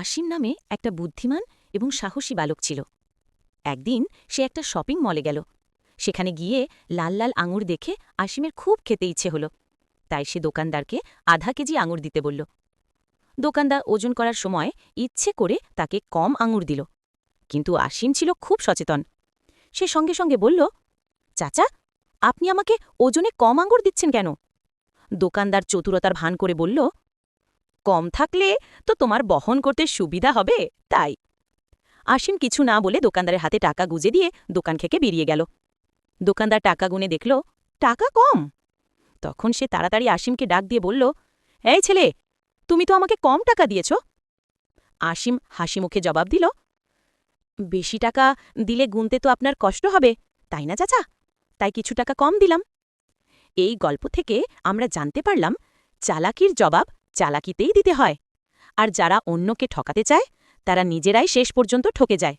আসিম নামে একটা বুদ্ধিমান এবং সাহসী বালক ছিল। একদিন সে একটা শপিং মলে গেল। সেখানে গিয়ে লাল লাল আঙুর দেখে আসিমের খুব খেতে ইচ্ছে হল। তাই সে দোকানদারকে আধা কেজি আঙুর দিতে বলল। দোকানদার ওজন করার সময় ইচ্ছে করে তাকে কম আঙুর দিল। কিন্তু আসিম ছিল খুব সচেতন। সে সঙ্গে সঙ্গে বলল, চাচা, আপনি আমাকে ওজনে কম আঙুর দিচ্ছেন কেন? দোকানদার চতুরতার ভান করে বলল, কম থাকলে তো তোমার বহন করতে সুবিধা হবে, তাই। আসিম কিছু না বলে দোকানদারের হাতে টাকা গুজে দিয়ে দোকান থেকে বেরিয়ে গেল। দোকানদার টাকা গুনে দেখল টাকা কম। তখন সে তাড়াতাড়ি আসিমকে ডাক দিয়ে বলল, এই ছেলে, তুমি তো আমাকে কম টাকা দিয়েছ। আসিম হাসি মুখে জবাব দিল, বেশি টাকা দিলে গুনতে তো আপনার কষ্ট হবে, তাই না চাচা? তাই কিছু টাকা কম দিলাম। এই গল্প থেকে আমরা জানতে পারলাম, চালাকির জবাব চালাকিতেই দিতে হয়। আর যারা অন্যকে ঠকাতে চায় তারা নিজেরাই শেষ পর্যন্ত ঠকে যায়।